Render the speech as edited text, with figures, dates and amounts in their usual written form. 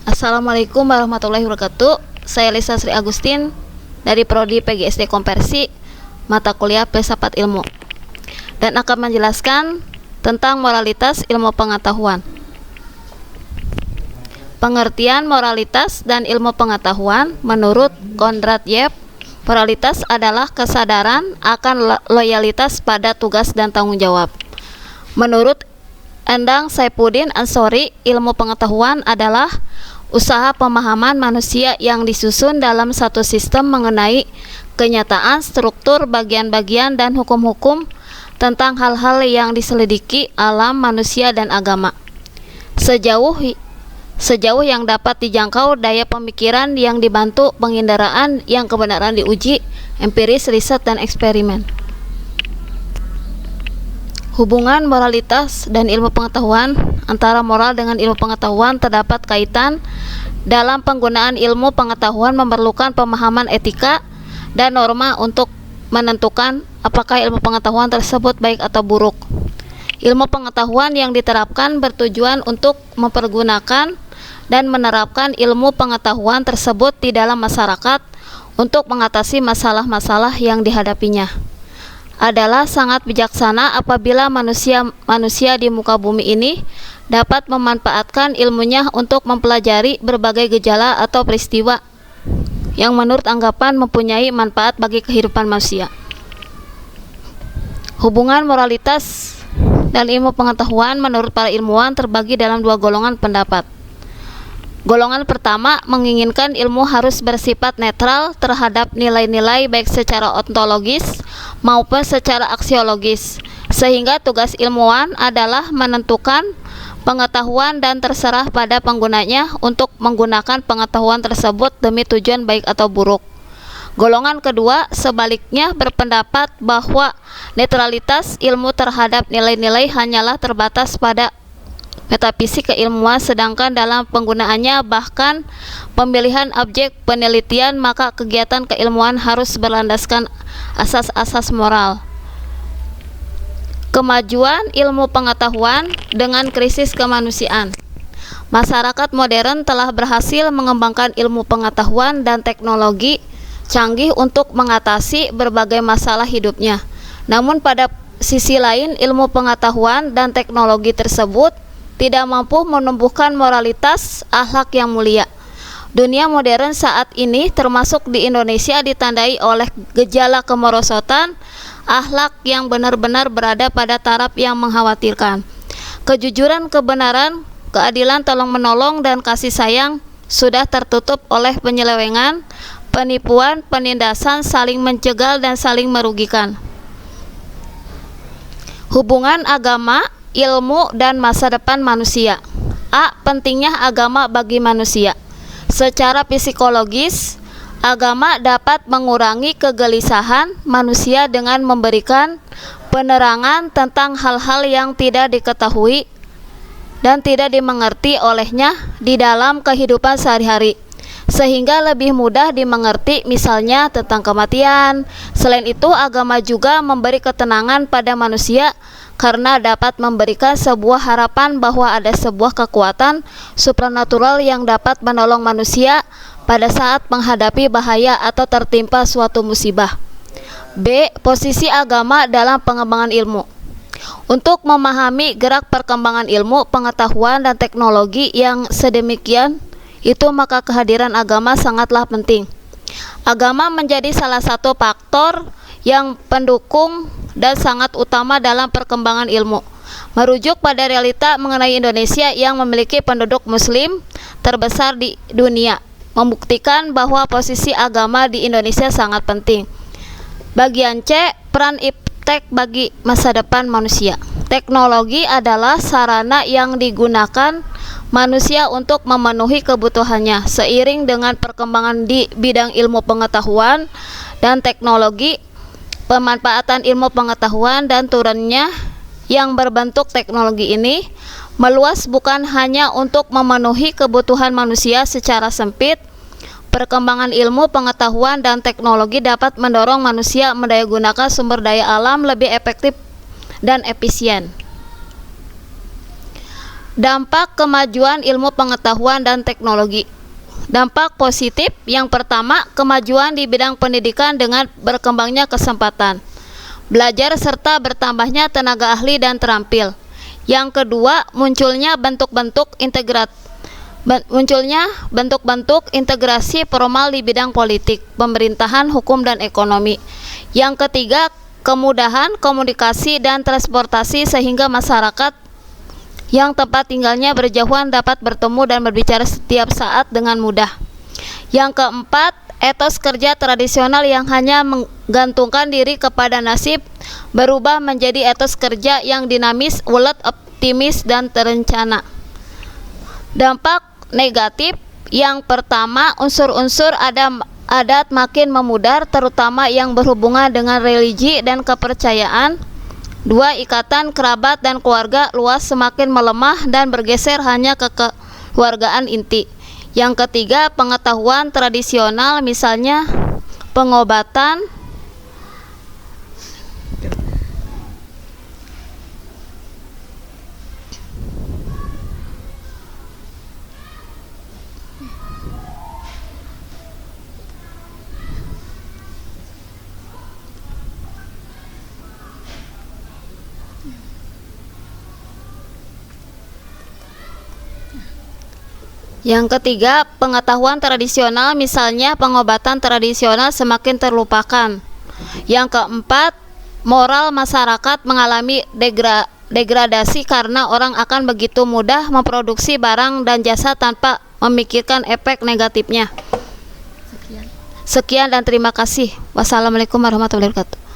Assalamualaikum warahmatullahi wabarakatuh. Saya Lisa Sri Agustin dari Prodi PGSD Konversi, mata kuliah Filsafat Ilmu, dan akan menjelaskan tentang moralitas ilmu pengetahuan. Pengertian moralitas dan ilmu pengetahuan menurut Konrad Yep, moralitas adalah kesadaran akan loyalitas pada tugas dan tanggung jawab. Menurut Endang Saifuddin Ansori, ilmu pengetahuan adalah usaha pemahaman manusia yang disusun dalam satu sistem mengenai kenyataan, struktur, bagian-bagian, dan hukum-hukum tentang hal-hal yang diselidiki alam, manusia, dan agama. Sejauh yang dapat dijangkau daya pemikiran yang dibantu penginderaan yang kebenaran diuji, empiris, riset, dan eksperimen. Hubungan moralitas dan ilmu pengetahuan. Antara moral dengan ilmu pengetahuan terdapat kaitan. Dalam penggunaan ilmu pengetahuan memerlukan pemahaman etika dan norma untuk menentukan apakah ilmu pengetahuan tersebut baik atau buruk. Ilmu pengetahuan yang diterapkan bertujuan untuk mempergunakan dan menerapkan ilmu pengetahuan tersebut di dalam masyarakat untuk mengatasi masalah-masalah yang dihadapinya. Adalah sangat bijaksana apabila manusia di muka bumi ini dapat memanfaatkan ilmunya untuk mempelajari berbagai gejala atau peristiwa yang menurut anggapan mempunyai manfaat bagi kehidupan manusia. Hubungan moralitas dan ilmu pengetahuan menurut para ilmuwan terbagi dalam dua golongan pendapat. Golongan pertama menginginkan ilmu harus bersifat netral terhadap nilai-nilai baik secara ontologis maupun secara aksiologis, sehingga tugas ilmuwan adalah menentukan pengetahuan dan terserah pada penggunanya untuk menggunakan pengetahuan tersebut demi tujuan baik atau buruk. Golongan kedua sebaliknya berpendapat bahwa netralitas ilmu terhadap nilai-nilai hanyalah terbatas pada metafisik keilmuan, sedangkan dalam penggunaannya bahkan pemilihan objek penelitian maka kegiatan keilmuan harus berlandaskan asas-asas moral. Kemajuan ilmu pengetahuan dengan krisis kemanusiaan. Masyarakat modern telah berhasil mengembangkan ilmu pengetahuan dan teknologi canggih untuk mengatasi berbagai masalah hidupnya. Namun pada sisi lain, ilmu pengetahuan dan teknologi tersebut tidak mampu menumbuhkan moralitas akhlak yang mulia. Dunia modern saat ini termasuk di Indonesia ditandai oleh gejala kemerosotan akhlak yang benar-benar berada pada taraf yang mengkhawatirkan. Kejujuran, kebenaran, keadilan, tolong-menolong, dan kasih sayang sudah tertutup oleh penyelewengan, penipuan, penindasan, saling mencegal, dan saling merugikan. Hubungan agama, ilmu, dan masa depan manusia. A. Pentingnya agama bagi manusia. Secara psikologis, agama dapat mengurangi kegelisahan manusia dengan memberikan penerangan tentang hal-hal yang tidak diketahui dan tidak dimengerti olehnya di dalam kehidupan sehari-hari, sehingga lebih mudah dimengerti, misalnya tentang kematian. Selain itu, agama juga memberi ketenangan pada manusia karena dapat memberikan sebuah harapan bahwa ada sebuah kekuatan supranatural yang dapat menolong manusia pada saat menghadapi bahaya atau tertimpa suatu musibah. B. Posisi agama dalam pengembangan ilmu. Untuk memahami gerak perkembangan ilmu, pengetahuan, dan teknologi yang sedemikian itu, maka kehadiran agama sangatlah penting. Agama menjadi salah satu faktor yang pendukung dan sangat utama dalam perkembangan ilmu. Merujuk pada realita mengenai Indonesia yang memiliki penduduk muslim terbesar di dunia, membuktikan bahwa posisi agama di Indonesia sangat penting. Bagian C. Peran iptek bagi masa depan manusia. Teknologi adalah sarana yang digunakan manusia untuk memenuhi kebutuhannya. Seiring dengan perkembangan di bidang ilmu pengetahuan dan teknologi, pemanfaatan ilmu pengetahuan dan turunnya yang berbentuk teknologi ini meluas bukan hanya untuk memenuhi kebutuhan manusia secara sempit. Perkembangan ilmu pengetahuan dan teknologi dapat mendorong manusia mendayagunakan sumber daya alam lebih efektif dan efisien. Dampak kemajuan ilmu pengetahuan dan teknologi. Dampak positif yang pertama, kemajuan di bidang pendidikan dengan berkembangnya kesempatan belajar serta bertambahnya tenaga ahli dan terampil. Yang kedua, munculnya bentuk-bentuk integrasi formal di bidang politik, pemerintahan, hukum, dan ekonomi. Yang ketiga, kemudahan komunikasi dan transportasi sehingga masyarakat yang tempat tinggalnya berjauhan dapat bertemu dan berbicara setiap saat dengan mudah. Yang keempat, etos kerja tradisional yang hanya menggantungkan diri kepada nasib berubah menjadi etos kerja yang dinamis, ulet, optimis, dan terencana. Dampak negatif yang pertama, unsur-unsur adat makin memudar, terutama yang berhubungan dengan religi dan kepercayaan. Dua, ikatan kerabat dan keluarga luas semakin melemah dan bergeser hanya ke kekeluargaan inti. Yang ketiga, pengetahuan tradisional misalnya pengobatan, yang ketiga, pengetahuan tradisional misalnya pengobatan tradisional semakin terlupakan. Yang keempat, moral masyarakat mengalami degradasi karena orang akan begitu mudah memproduksi barang dan jasa tanpa memikirkan efek negatifnya. Sekian dan terima kasih. Wassalamualaikum warahmatullahi wabarakatuh.